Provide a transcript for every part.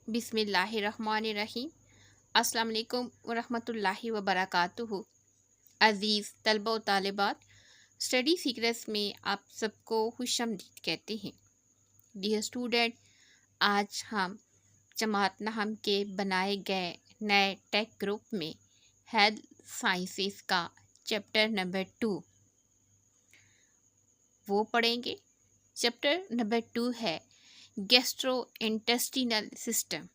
बिस्मिल्लाहिर्रहमानिर्रहीम। अस्सलाम वालेकुम वरहमतुल्लाहि वबरकातुहू। अज़ीज़ तलबा व तालिबात, स्टडी सीक्रेट्स में आप सबको खुशामदीद कहते हैं। डियर स्टूडेंट, आज हम जमात नहम के बनाए गए नए टेक ग्रुप में हेल्थ साइंसेस का चैप्टर नंबर 2 वो पढ़ेंगे। चैप्टर नंबर 2 है gastro intestinal system.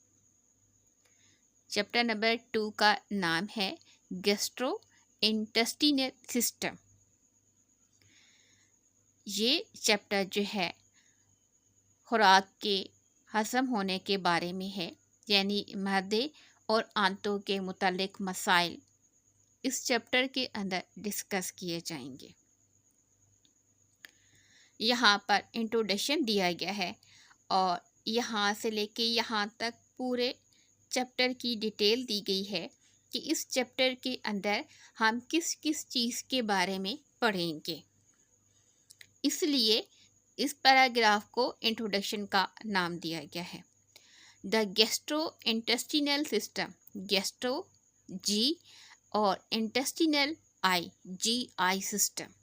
Chapter number 2 का नाम है गैस्ट्रो इंटेस्टिनल सिस्टम। ये चैप्टर जो है खुराक के हजम होने के बारे में है, यानी मैदे और आंतों के मुतालिक मसाइल इस चैप्टर के अंदर डिस्कस किए जाएंगे। यहाँ पर इंट्रोडक्शन दिया गया है और यहाँ से लेके यहाँ तक पूरे चैप्टर की डिटेल दी गई है कि इस चैप्टर के अंदर हम किस किस चीज़ के बारे में पढ़ेंगे। इसलिए इस पैराग्राफ को इंट्रोडक्शन का नाम दिया गया है। The gastro intestinal system, gastro G और intestinal I, G I system.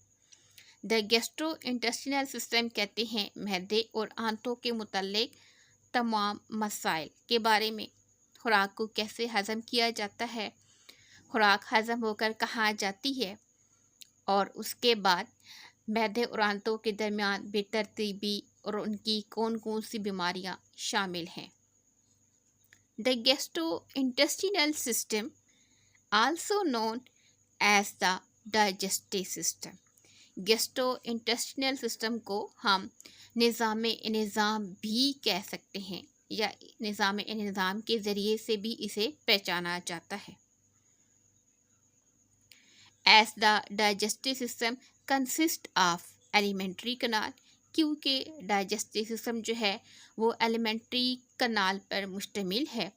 The gastro intestinal system कहते हैं मैदे और आंतों के मुतालिक तमाम मसाइल के बारे में। खुराक को कैसे हज़म किया जाता है, खुराक हज़म होकर कहाँ जाती है, और उसके बाद मैदे और आंतों के दरमियान बेतरतीबी और उनकी कौन कौन सी बीमारियां शामिल हैं। The gastro intestinal system also known as the digestive system. Gastro intestinal system को हम निज़ाम भी कह सकते हैं या निज़ाम के ज़रिए से भी इसे पहचाना जाता है। As the digestive system consist of alimentary canal, क्योंकि डाइजेस्टिव सिस्टम जो है वो एलिमेंट्री कनाल पर मुश्तमिल है,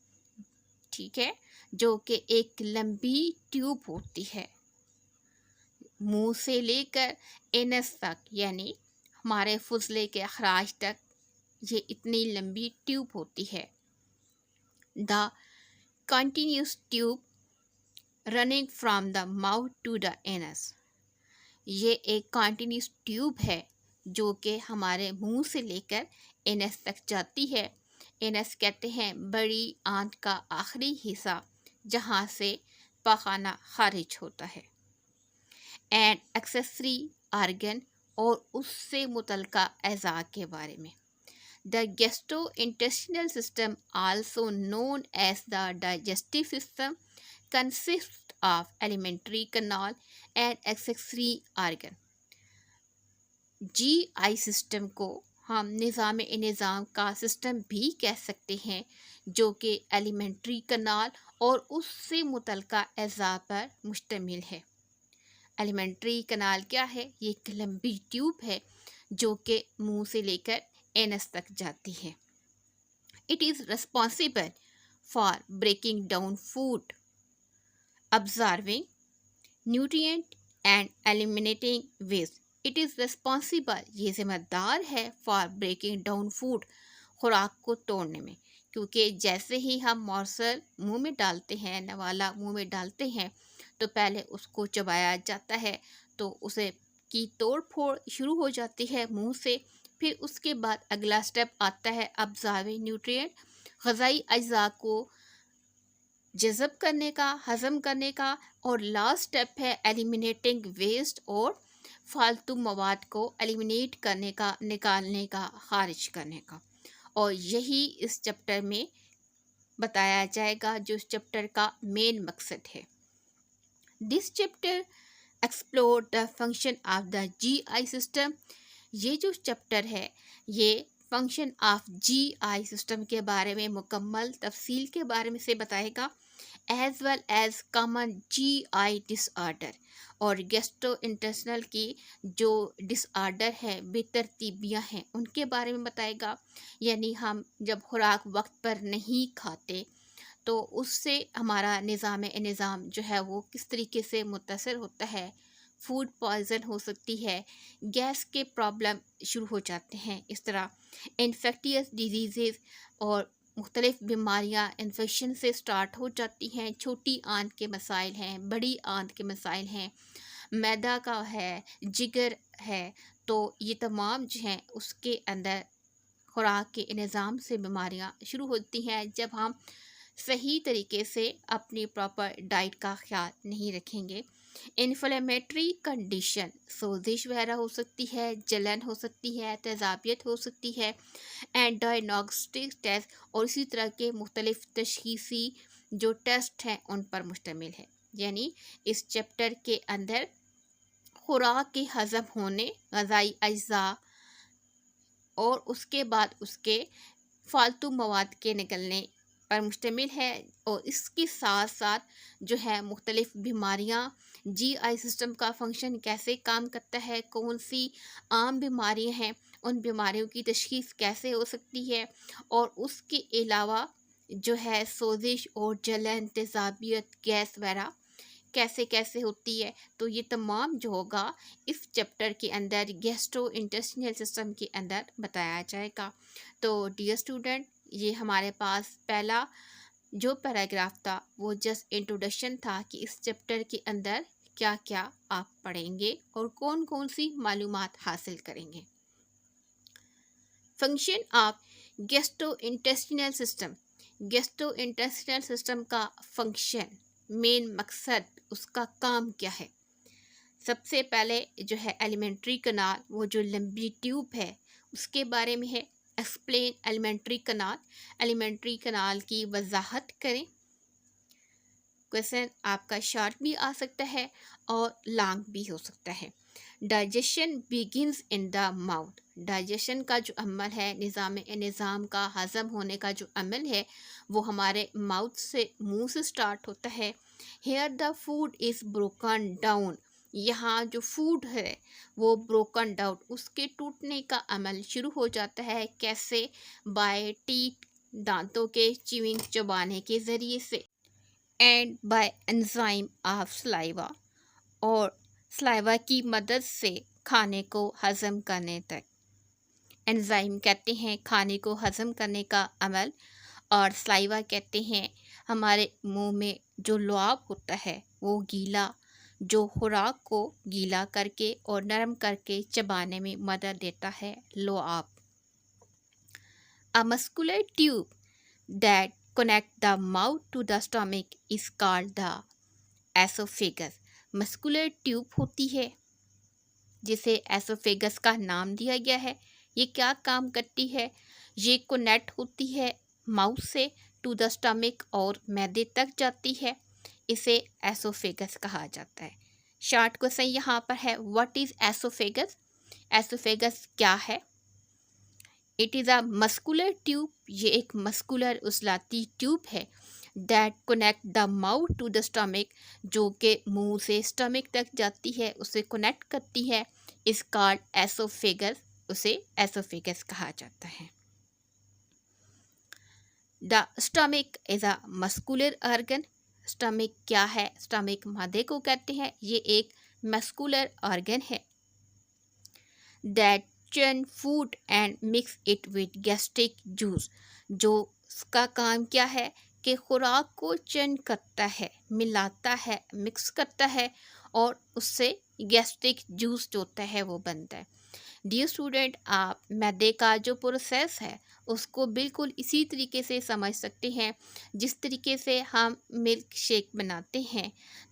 ठीक है, जो कि एक लंबी ट्यूब होती है मुंह से लेकर एनस तक, यानी हमारे फुजले के अखराज तक ये इतनी लंबी ट्यूब होती है। The continuous tube running from the mouth to the anus, ये एक कंटिन्यूस ट्यूब है जो कि हमारे मुंह से लेकर एनस तक जाती है। एनस कहते हैं बड़ी आंत का आखिरी हिस्सा जहाँ से पखाना खारिज होता है। एंड एक्सेसरी आर्गन, और उससे मुतल्लिका अज़ा के बारे में। The gastro intestinal system also known as the digestive system consist of alimentary canal and accessory organ. G I system को हम निज़ाम का सिस्टम भी कह सकते हैं, जो कि एलिमेंट्री कनाल और उससे मुतल्लिका अज़ा पर मुश्तमिल है। एलिमेंट्री कनाल क्या है? ये एक लंबी ट्यूब है जो कि मुंह से लेकर एनस तक जाती है। It is responsible for breaking down food, absorbing nutrient and eliminating waste. It is responsible, ये जिम्मेदार है, फॉर ब्रेकिंग डाउन फूड, खुराक को तोड़ने में, क्योंकि जैसे ही हम मॉर्सल मुंह में डालते हैं, नवाला मुंह में डालते हैं, तो पहले उसको चबाया जाता है, तो उसे की तोड़ फोड़ शुरू हो जाती है मुंह से। फिर उसके बाद अगला स्टेप आता है अब्जॉर्बिंग न्यूट्रिएंट, ग़ज़ाई अज्जा को जज़ब करने का, हज़म करने का, और लास्ट स्टेप है एलिमिनेटिंग वेस्ट, और फालतू मवाद को एलिमिनेट करने का, निकालने का, खारिज करने का। और यही इस चैप्टर में बताया जाएगा, जो इस चैप्टर का मेन मकसद है। This chapter explore the function of the G I system. ये जो चैप्टर है ये function of G I system के बारे में मुकम्मल तफसील के बारे में से बताएगा, एज वेल एज कॉमन जी आई डिसऑर्डर, और गैस्ट्रो इंटेस्टिनल की जो डिसऑर्डर है, बेतरतीबियाँ हैं, उनके बारे में बताएगा। यानी हम जब खुराक वक्त पर नहीं खाते तो उससे हमारा निज़ाम जो है वो किस तरीके से मुतासर होता है। फूड पॉइज़न हो सकती है, गैस के प्रॉब्लम शुरू हो जाते हैं, इस तरह इन्फेक्टियस डिजीज़ और मुख्तलिफ़ बीमारियाँ इन्फेक्शन से स्टार्ट हो जाती हैं। छोटी आंत के मसाइल हैं, बड़ी आंत के मसाइल हैं, मैदा का है, जिगर है, तो ये तमाम जो हैं उसके अंदर खुराक के निज़ाम से बीमारियाँ शुरू होती हैं जब हम सही तरीके से अपनी प्रॉपर डाइट का ख्याल नहीं रखेंगे। इन्फ्लेमेटरी कंडीशन, सोजिश वगैरह हो सकती है, जलन हो सकती है, तेज़ाबियत हो सकती है, एंड डायग्नोस्टिक टेस्ट और इसी तरह के मुख्तलिफ तशखीसी जो टेस्ट हैं उन पर मुश्तमिल है। यानी इस चैप्टर के अंदर खुराक के हज़म होने, ग़ज़ाई अज्जा और उसके बाद उसके फालतू मवाद के निकलने पर मुश्तमिल है। और इसके साथ साथ जो है मुख्तलिफ़ बीमारियाँ, जीआई सिस्टम का फंक्शन कैसे काम करता है, कौन सी आम बीमारियाँ हैं, उन बीमारियों की तशख़ीस कैसे हो सकती है, और उसके अलावा जो है सोजिश और जलन, तेज़ाबियत, गैस वगैरह कैसे कैसे होती है। तो ये तमाम जो होगा इस चैप्टर के अंदर गैस्ट्रो इंटेस्टिनल सिस्टम के अंदर बताया जाएगा। तो डियर स्टूडेंट, ये हमारे पास पहला जो पैराग्राफ था वो जस्ट इंट्रोडक्शन था कि इस चैप्टर के अंदर क्या क्या आप पढ़ेंगे और कौन कौन सी मालूमात हासिल करेंगे। Function of gastro intestinal system, gastro intestinal system का फंक्शन, मेन मकसद, उसका काम क्या है। सबसे पहले जो है एलिमेंट्री कनाल, वो जो लंबी ट्यूब है उसके बारे में है। एक्सप्लेन एलिमेंट्री कनाल, एलिमेंट्री कनाल की वजाहत करें। क्वेश्चन आपका शॉर्ट भी आ सकता है और लॉन्ग भी हो सकता है। Digestion begins in the mouth, digestion का जो अमल है, निज़ाम का हज़म होने का जो अमल है वो हमारे माउथ से, मुंह से स्टार्ट होता है। Here the food is broken down, यहाँ जो फूड है वो ब्रोकन डाउन, उसके टूटने का अमल शुरू हो जाता है। कैसे? बाय टीथ, दांतों के च्यूइंग, चबाने के ज़रिए से, and bye enzyme of saliva, और सलाइवा की मदद से खाने को हज़म करने तक। एंजाइम कहते हैं खाने को हज़म करने का अमल, और सलाइवा कहते हैं हमारे मुंह में जो लुआब होता है वो गीला, जो खुराक को गीला करके और नरम करके चबाने में मदद देता है, लुआब। A muscular tube that connect the mouth to the stomach is called the oesophagus, muscular tube होती है जिसे एसोफेगस का नाम दिया गया है। ये क्या काम करती है? ये कनेक्ट होती है माउथ से टू द स्टमक और मैदे तक जाती है, इसे एसोफेगस कहा जाता है। शॉर्ट क्वेश्चन यहाँ पर है, व्हाट इज़ एसोफेगस? एसोफेगस क्या है? It is a muscular tube, ये एक मस्कुलर उजलाती ट्यूब है, that connect the mouth to the stomach, जो के मुंह से स्टमक तक जाती है, उसे कनेक्ट करती है, इस कॉल्ड एसोफेगस, उसे एसोफेगस कहा जाता है। The stomach is a muscular organ, stomach क्या है? स्टमक मादे को कहते हैं, ये एक मस्कुलर ऑर्गन है। That churn food and mix it with gastric juice, जो उसका काम क्या है कि खुराक को चर्न करता है, मिलाता है, मिक्स करता है और उससे गैस्ट्रिक जूस जो होता है वो बनता है। डियर स्टूडेंट, आप मैदे का जो प्रोसेस है उसको बिल्कुल इसी तरीके से समझ सकते हैं जिस तरीके से हम मिल्क शेक बनाते हैं।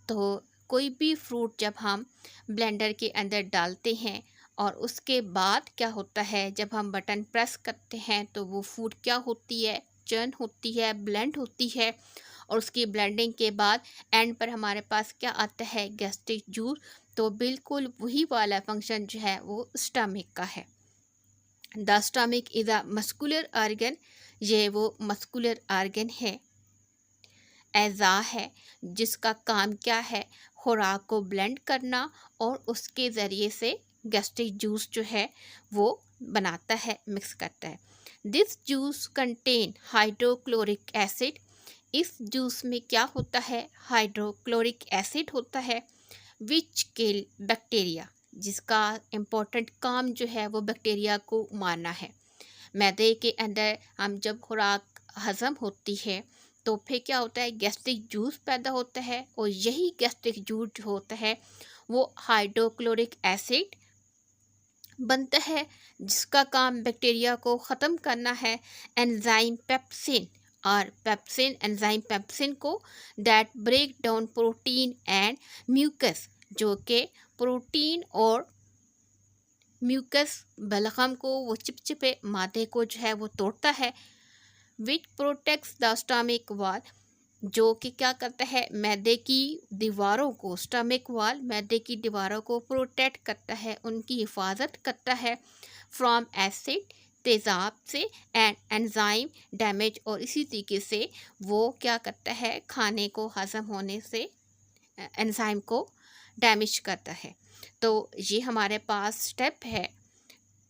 तो कोई भी फ्रूट जब हम ब्लेंडर के अंदर डालते हैं और उसके बाद क्या होता है, जब हम बटन प्रेस करते हैं तो वो फूड क्या होती है, चर्न होती है, ब्लेंड होती है, और उसकी ब्लेंडिंग के बाद एंड पर हमारे पास क्या आता है, गैस्ट्रिक जूस। तो बिल्कुल वही वाला फंक्शन जो है वो स्टमक का है। The stomach is a muscular organ, ये वो मस्कुलर ऑर्गन है, एज़ा है, जिसका काम क्या है, खुराक को ब्लेंड करना और उसके ज़रिए से गैस्ट्रिक जूस जो है वो बनाता है, मिक्स करता है। This juice contain hydrochloric acid, इस जूस में क्या होता है, हाइड्रोक्लोरिक एसिड होता है, विच किल बैक्टीरिया, जिसका इम्पोर्टेंट काम जो है वो बैक्टीरिया को मारना है। मैदे के अंदर हम जब खुराक हज़म होती है तो फिर क्या होता है, गैस्ट्रिक जूस पैदा होता है, और यही गैस्ट्रिक जूस जो होता है वो हाइड्रोक्लोरिक एसिड बनता है, जिसका काम बैक्टीरिया को ख़त्म करना है। एंजाइम पेप्सिन, और पेप्सिन एंजाइम पेप्सिन को that break down protein and mucus, जो कि प्रोटीन और म्यूकस बलगम को, वो चिपचिपे मादे को जो है वो तोड़ता है। विच प्रोटेक्ट्स द स्टमक वॉल, जो कि क्या करता है, मैदे की दीवारों को, स्टमक वॉल मैदे की दीवारों को प्रोटेक्ट करता है, उनकी हिफाजत करता है फ्रॉम एसिड, तेज़ाब से, एंड एंजाइम डैमेज, और इसी तरीके से वो क्या करता है, खाने को हज़म होने से एंजाइम को डैमेज करता है। तो ये हमारे पास स्टेप है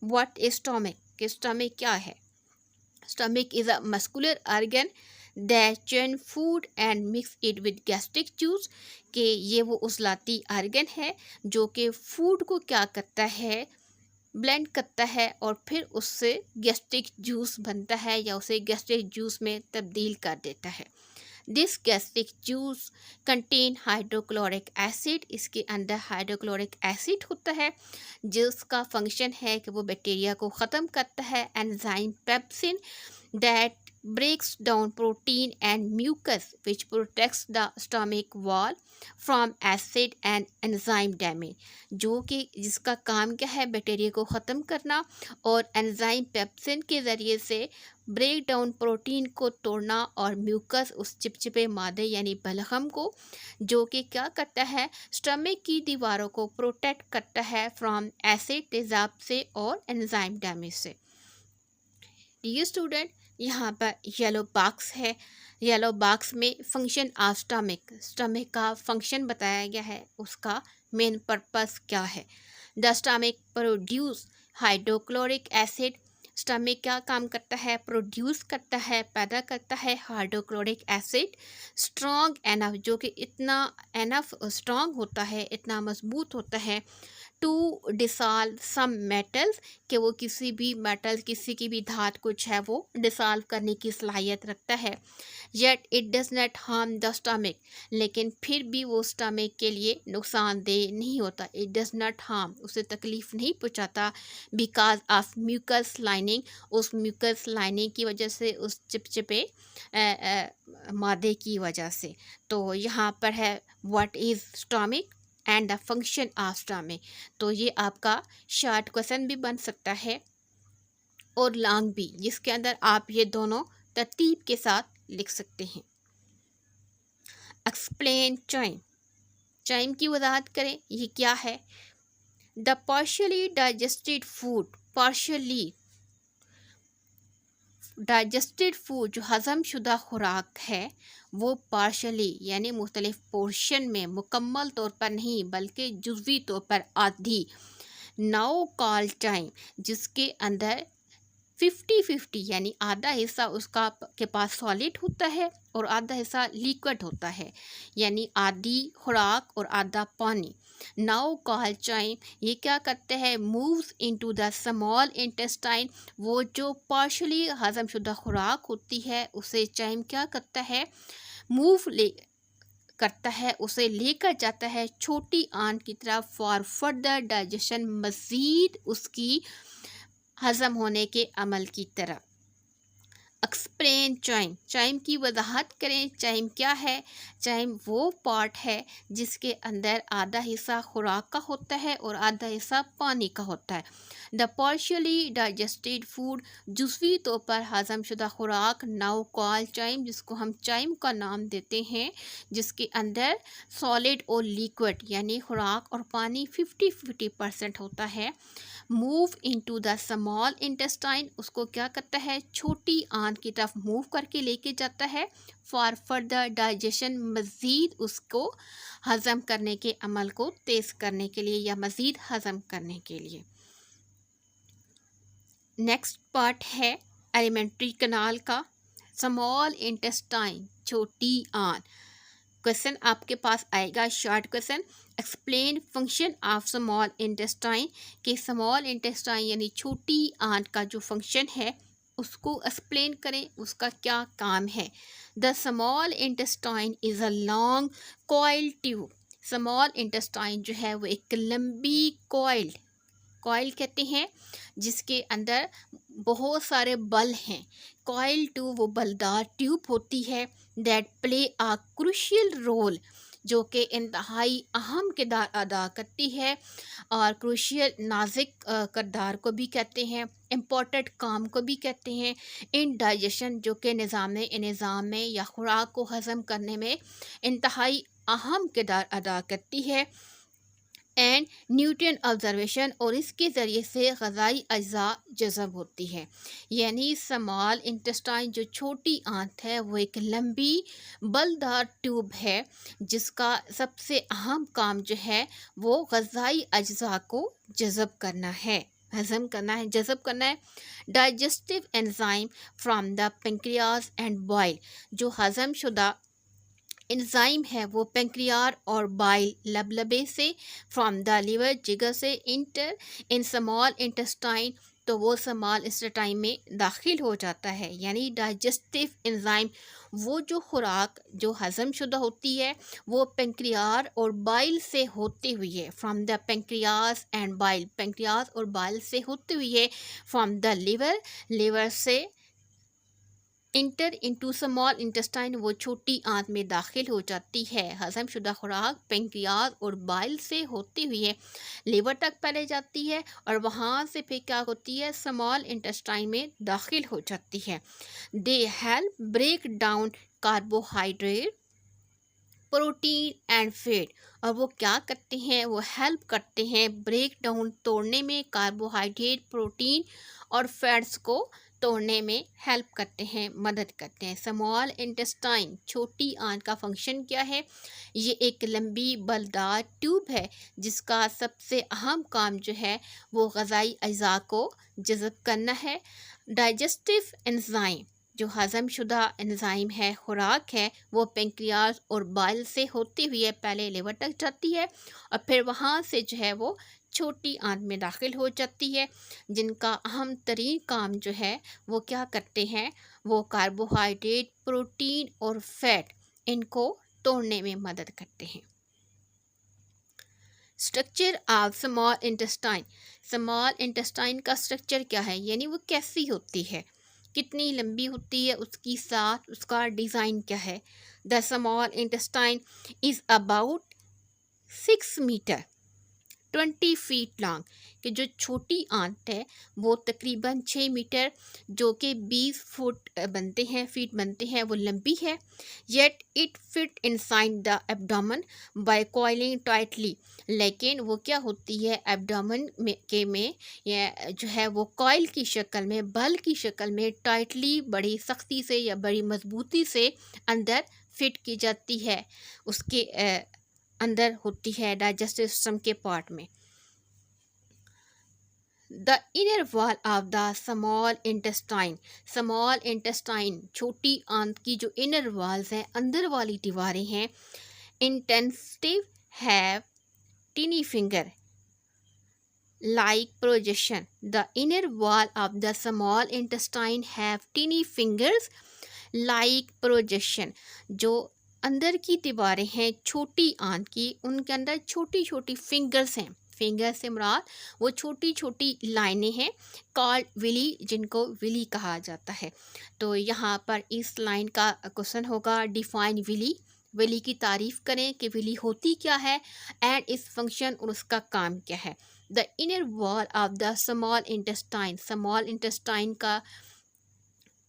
व्हाट इज स्टमक, कि स्टमक क्या है। Stomach is a muscular organ that churn food and mix it with gastric juice, कि ये वो उजलाती ऑर्गन है जो कि फूड को क्या करता है, ब्लेंड करता है, और फिर उससे गैस्ट्रिक जूस बनता है या उसे गैस्ट्रिक जूस में तब्दील कर देता है। This gastric juice contain hydrochloric acid, इसके अंदर हाइड्रोक्लोरिक एसिड होता है जिसका फंक्शन है कि वो बैक्टीरिया को ख़त्म करता है। Enzyme pepsin that breaks down protein and mucus which protects the stomach wall from acid and enzyme damage, जो कि जिसका काम क्या है, बैक्टीरिया को ख़त्म करना और एंजाइम पेप्सिन के ज़रिए से ब्रेक डाउन प्रोटीन को तोड़ना, और म्यूकस उस चिपचिपे मादे यानी बलगम को, जो कि क्या करता है, स्टमक की दीवारों को प्रोटेक्ट करता है फ्रॉम एसिड, तेज़ाब से और एंजाइम डैमेज से। डियर स्टूडेंट, यहाँ पर येलो बॉक्स है। येलो बॉक्स में फंक्शन ऑफ स्टमक, स्टमक का फंक्शन बताया गया है, उसका मेन पर्पस क्या है। The stomach produce hydrochloric acid, stomach क्या काम करता है, प्रोड्यूस करता है, पैदा करता है हाइड्रोक्लोरिक एसिड स्ट्रॉन्ग एनफ, जो कि इतना एनफ स्ट्रॉन्ग होता है, इतना मजबूत होता है, टू डिसॉल्व सम मेटल्स, कि वो किसी भी मेटल, किसी की भी धात कुछ है वो डिसॉल्व करने की सलाहियत रखता है। Yet it does not harm the stomach, लेकिन फिर भी वो स्टमक के लिए नुकसानदेह नहीं होता। इट डज नॉट हार्म, उसे तकलीफ़ नहीं पहुँचाता, बिकॉज ऑफ म्यूकस लाइनिंग, उस म्यूकस लाइनिंग की वजह से, उस चिपचिपे मादे की वजह से। तो यहाँ पर है what is stomach and the function of stomach. तो ये आपका शॉर्ट क्वेश्चन भी बन सकता है और लॉन्ग भी, जिसके अंदर आप ये दोनों तरतीब के साथ लिख सकते हैं। एक्सप्लेन चाइम, चाइम की वजाहत करें, ये क्या है। The partially digested food, partially digested food जो हज़म शुदा खुराक है, वो पार्शली यानी मुख्तलिफ पोर्शन में, मुकम्मल तौर पर नहीं बल्कि जुज़वी तौर पर आधी, नाउ कॉल टाइम, जिसके अंदर 50-50 यानी आधा हिस्सा उसका के पास सॉलिड होता है और आधा हिस्सा लिक्विड होता है, यानी आधी खुराक और आधा पानी। नाउ कॉल चाइम, ये क्या करते हैं, moves into the small intestine, वो जो पार्शली हजम शुदा खुराक होती है उसे चाइम क्या करता है, मूव ले करता है, उसे लेकर जाता है छोटी आंत की तरफ फॉर फर्दर डाइजेशन, मज़ीद उसकी हज़म होने के अमल की तरफ। एक्सप्लेन चाइम, चाइम की वजाहत करें, चाइम क्या है। चाइम वो पार्ट है जिसके अंदर आधा हिस्सा खुराक का होता है और आधा हिस्सा पानी का होता है। द पार्शियली डाइजेस्टेड फूड, जुज़वी तौर पर हज़म शुदा खुराक, नाउ कॉल चाइम, जिसको हम चाइम का नाम देते हैं, जिसके अंदर सॉलिड और लिक्विड यानी खुराक और पानी 50-50% होता है। Move into the small intestine, उसको क्या करता है, छोटी आंत की तरफ मूव करके लेके जाता है फॉर फर्दर डाइजेशन, मज़ीद उसको हज़म करने के अमल को तेज़ करने के लिए या मज़ीद हज़म करने के लिए। नेक्स्ट पार्ट है एलिमेंट्री कनाल का, स्मॉल इंटेस्टाइन छोटी आंत। क्वेश्चन आपके पास आएगा short question, explain function of small intestine, कि स्मॉल इंटेस्टाइन यानी छोटी आंत का जो फंक्शन है उसको एक्सप्लेन करें, उसका क्या काम है। The small intestine is a long coil tube. Small intestine जो है वो एक लंबी कॉइल कहते हैं जिसके अंदर बहुत सारे बल हैं। कॉइल ट्यूब वो बलदार ट्यूब होती है that play a crucial role, जो कि इंतहाई अहम किरदार अदा करती है। और क्रूशियल नाजुक किरदार को भी कहते हैं, इम्पोर्टेंट काम को भी कहते हैं। इन डाइजेशन, जो कि निज़ाम में या खुराक को हज़म करने में इंतहाई अहम किरदार अदा करती है। एंड न्यूट्रिएंट ऑब्जर्वेशन, और इसके ज़रिए से ग़ज़ाई अज्जा जज़ब होती है। यानी स्मॉल इंटेस्टाइन जो छोटी आंत है वो एक लंबी बलदार ट्यूब है जिसका सबसे अहम काम जो है वो ग़ज़ाई अज्जा को जज़ब करना है, हज़म करना है, जज़ब करना है। Digestive enzyme from the pancreas and bile, जो हज़म शुदा एंजाइम है वो पेंक्रियार और बाइल लबलबे से, फ्रॉम द लिवर जिगर से, इंटर इन स्मॉल इंटेस्टाइन, तो वो स्मॉल इंटेस्टाइन में दाखिल हो जाता है। यानी डाइजेस्टिव एंजाइम वो जो खुराक जो हज़म शुदा होती है वो पेंक्रियार और बाइल से होते हुए, from the pancreas and bile, pancreas और बाइल से होते हुए, फ्रॉम द लिवर से इंटर इंटू स्मॉल इंटेस्टाइन, वो छोटी आंत में दाखिल हो जाती है। हज़म शुदा खुराक पेंक्रियाज और बाइल से होते हुए लिवर तक पहले जाती है और वहाँ से फिर क्या होती है, स्मॉल इंटेस्टाइन में दाखिल हो जाती है। They help break down carbohydrate, protein and fat, और वो क्या करते हैं, वो हेल्प करते हैं ब्रेक डाउन, तोड़ने में, कार्बोहाइड्रेट, प्रोटीन और फैट्स को तोड़ने में हेल्प करते हैं, मदद करते हैं। स्मॉल इंटेस्टाइन छोटी आंत का फंक्शन क्या है, ये एक लंबी बलदार ट्यूब है जिसका सबसे अहम काम जो है वो ग़ज़ाई अज़ा को जज़ब करना है। डाइजेस्टिव एंजाइम, जो हज़म शुदा एंजाइम है, खुराक है, वो पेंक्रियाज और बाइल से होते हुए पहले लिवर तक जाती है और फिर वहाँ से जो है वो छोटी आंत में दाखिल हो जाती है, जिनका अहम तरीन काम जो है वो क्या करते हैं, वो कार्बोहाइड्रेट, प्रोटीन और फैट इनको तोड़ने में मदद करते हैं। Structure of small intestine, small intestine का स्ट्रक्चर क्या है, यानी वो कैसी होती है, कितनी लंबी होती है, उसकी साथ उसका डिज़ाइन क्या है। The small intestine is about 6 metre 20 feet long, कि जो छोटी आंत है वो तकरीबन 6 मीटर जो कि 20 फीट बनते हैं वो लंबी है। Yet it fit inside the abdomen by coiling tightly, लेकिन वो क्या होती है, एब्डोमेन में ये जो है वो कॉइल की शक्ल में, बल की शक्ल में टाइटली, बड़ी सख्ती से या बड़ी मजबूती से अंदर फिट की जाती है, उसके अंदर होती है डाइजेस्टिव सिस्टम के पार्ट में। The inner wall of the small intestine, small intestine छोटी आंत की जो इनर वॉल्स हैं, अंदर वाली दीवारें हैं, intensive have tiny finger like projection. The inner wall of the small intestine have teeny fingers like projection. जो अंदर की दीवारें हैं छोटी आंत की, उनके अंदर छोटी छोटी फिंगर्स हैं। फिंगर से मुराद वो छोटी छोटी लाइनें हैं, कॉल्ड विली, जिनको विली कहा जाता है। तो यहाँ पर इस लाइन का क्वेश्चन होगा, डिफाइन विली, विली की तारीफ़ करें कि विली होती क्या है एंड इस फंक्शन और उसका काम क्या है। The inner wall of the small intestine, small intestine का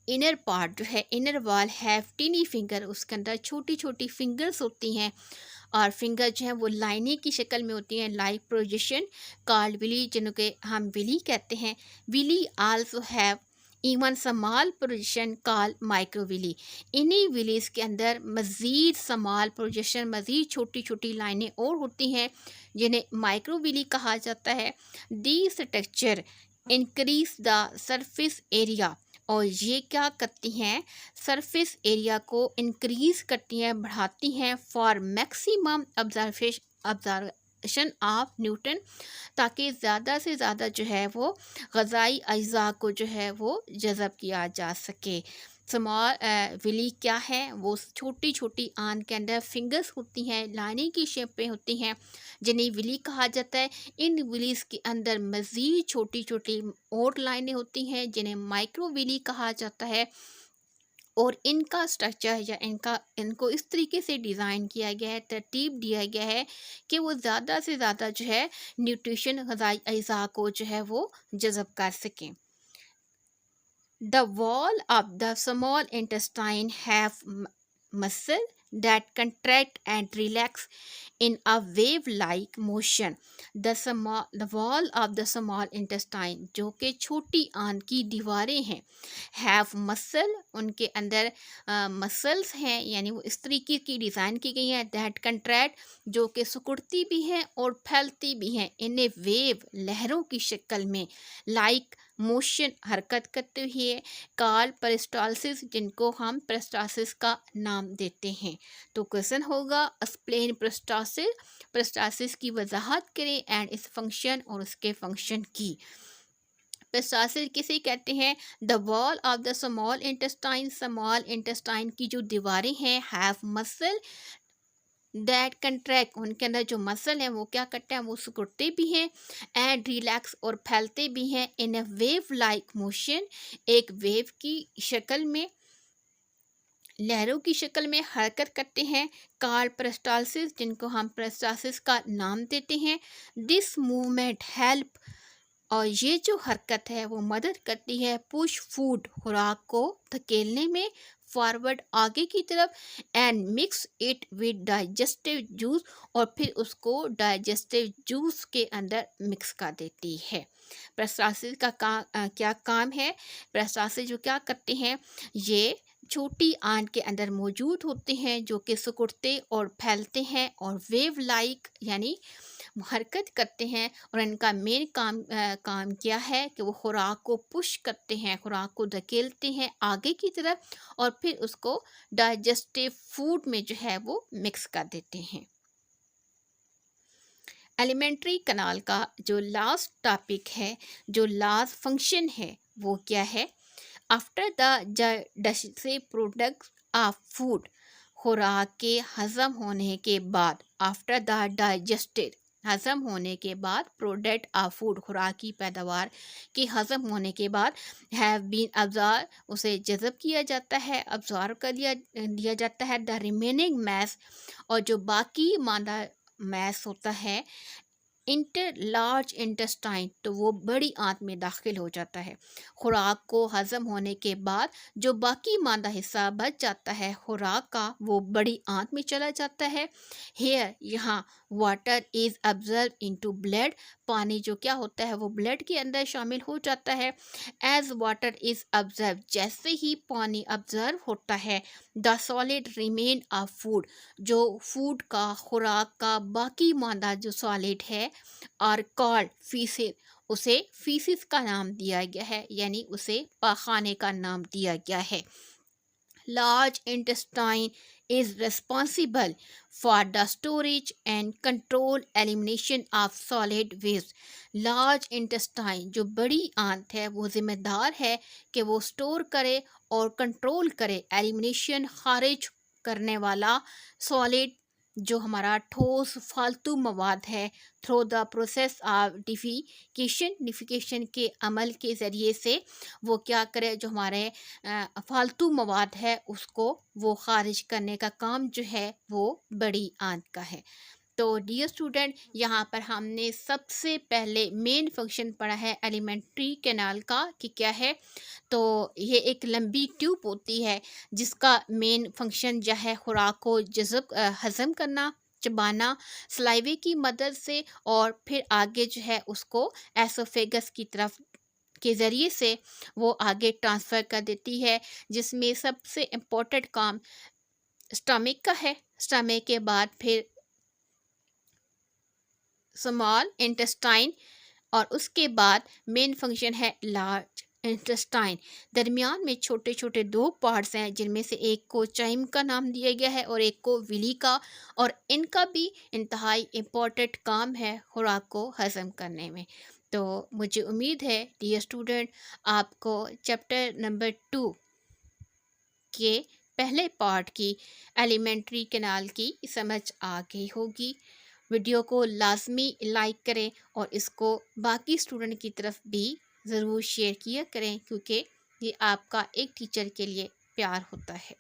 इनर पार्ट जो है, inner wall have tiny finger, उसके अंदर छोटी छोटी फिंगर्स होती हैं और फिंगर जो है वो लाइने की शक्ल में होती हैं, लाइक प्रोजेक्शन कॉल्ड विली, जिनके हम विली कहते हैं। Villi also have even small projection call microvilli, इन्हीं विलीज के अंदर मज़ीद स्मॉल प्रोजेक्शन, मज़ीद छोटी छोटी लाइनें और होती हैं जिन्हें माइक्रोविली कहा जाता है। The structure increase the surface area, और ये क्या करती हैं, सरफेस एरिया को इंक्रीज़ करती हैं, बढ़ाती हैं, for maximum absorption of nutrient, ताकि ज़्यादा से ज़्यादा जो है वो ग़ज़ाई अज्जा को जो है वो जज़ब किया जा सके। स्मॉल विली क्या है? वो छोटी छोटी आंत के अंदर फिंगर्स होती हैं, लाने की शेप में होती हैं, जिन्हें विली कहा जाता है। इन विलीज़ के अंदर मज़ीद छोटी छोटी और लाइनें होती हैं, जिन्हें माइक्रो विली कहा जाता है। और इनका स्ट्रक्चर या इनको इस तरीके से डिज़ाइन किया गया है, तरतीब दिया गया है कि वो ज़्यादा से ज़्यादा जो है न्यूट्रिशन, ग़िज़ाई अज़ा को जो है वो जज़ब कर सकें। The wall of the small intestine have muscle that contract and relax in a wave-like motion. The wall of the small intestine, जो कि छोटी आंत की दीवारें हैं, have muscle, उनके अंदर मसल्स हैं, यानी वो इस तरीके की डिज़ाइन की गई हैं, that contract, जो कि सिकुड़ती भी हैं और फैलती भी हैं, इन्हें वेव, लहरों की शक्ल में, लाइक मोशन, हरकत करते हुए, काल पेरिस्टालसिस, जिनको हम पेरिस्टालसिस का नाम देते हैं। तो क्वेश्चन होगा एक्सप्लेन पेरिस्टालसिस की वजाहत करें एंड इस फंक्शन और उसके फंक्शन की। पेरिस्टालसिस किसे कहते हैं? The wall of the small intestine की जो दीवारें हैं, हैव मसल दैट कंट्रैक्ट, उनके अंदर जो मसल हैं वो क्या करते हैं? वो सिकुड़ते भी हैं, एंड रिलैक्स और फैलते भी हैं, इन अ वेव लाइक मोशन, एक वेव की शक्ल में, लहरों की शक्ल में हरकत करते हैं। कार्ल पेरिस्टालसिस, जिनको हम पेरिस्टालसिस का नाम देते हैं। दिस मूवमेंट हेल्प, और ये जो हरकत है वो मदद करती है पुश फूड, खुराक को धकेलने में फॉरवर्ड, आगे की तरफ, and mix it with digestive juice, और फिर उसको डाइजेस्टिव जूस के अंदर मिक्स कर देती है। पेरिस्टालसिस का क्या काम है? पेरिस्टालसिस जो क्या करते हैं, ये छोटी आंत के अंदर मौजूद होते हैं, जो कि सिकुड़ते और फैलते हैं और वेव लाइक यानी हरकत करते हैं। और इनका मेन काम क्या है कि वो खुराक को पुश करते हैं, खुराक को धकेलते हैं आगे की तरफ, और फिर उसको डाइजेस्टिव फूड में जो है वो मिक्स कर देते हैं। एलिमेंट्री कनाल का जो लास्ट टॉपिक है, जो लास्ट फंक्शन है, वो क्या है? After the digestive products of food, खुराक के हजम होने के बाद, आफ्टर द डाइजेस्टेड, हजम होने के बाद, प्रोडक्ट ऑफ फूड, खुराक की पैदावार के हजम होने के बाद, हैव बीन अब्जॉर्ब, उसे जज़ब किया जाता है, अब्जॉर्ब कर दिया जाता है, द रिमेनिंग मैस, और जो बाकी मादा मैस होता है, इंटर लार्ज इंटेस्टाइन, तो वो बड़ी आंत में दाखिल हो जाता है। खुराक को हजम होने के बाद जो बाकी मादा हिस्सा बच जाता है खुराक का, वो बड़ी आंत में चला जाता है। हेयर, यहाँ water is observe into blood, पानी जो क्या होता है वो ब्लड के अंदर शामिल हो जाता है। एज वाटर इज ऑब्जर्व, जैसे ही पानी ऑब्जर्व होता है, the solid remain of food, जो फूड का, खुराक का बाकी मादा जो सॉलिड है, और कॉल्ड फीसिस, उसे फीसिस का नाम दिया गया है, यानी उसे पाखाने का नाम दिया गया है। Large intestine is responsible for the storage and control elimination of solid waste. Large intestine, जो बड़ी आंत है, वो जिम्मेदार है कि वो स्टोर करे और कंट्रोल करे, एलिमिनेशन, खारिज करने वाला, सॉलिड, जो हमारा ठोस फालतू मवाद है, through the process of defecation के अमल के ज़रिए से वो क्या करे, जो हमारे फालतू मवाद है उसको वो खारिज करने का काम जो है वो बड़ी आंत का है। तो डियर स्टूडेंट, यहाँ पर हमने सबसे पहले मेन फंक्शन पढ़ा है एलिमेंट्री कैनाल का कि क्या है। तो ये एक लंबी ट्यूब होती है जिसका मेन फंक्शन जो है खुराक को हज़म करना, चबाना सलाइवे की मदद से, और फिर आगे जो है उसको एसोफेगस की तरफ के ज़रिए से वो आगे ट्रांसफ़र कर देती है, जिसमें सबसे इम्पोर्टेंट काम स्टमक का है। स्टमक के बाद फिर स्मॉल इंटेस्टाइन, और उसके बाद मेन फंक्शन है लार्ज इंटेस्टाइन, दरमियान में छोटे छोटे दो पार्ट्स हैं जिनमें से एक को चाइम का नाम दिया गया है और एक को विली का, और इनका भी इंतहाई इम्पोर्टेंट काम है खुराक को हज़म करने में। तो मुझे उम्मीद है डियर स्टूडेंट, आपको चैप्टर नंबर 2 के पहले पार्ट की एलिमेंट्री कैनाल की समझ आ गई होगी। वीडियो को लाजमी लाइक करें और इसको बाकी स्टूडेंट की तरफ भी ज़रूर शेयर किया करें, क्योंकि ये आपका एक टीचर के लिए प्यार होता है।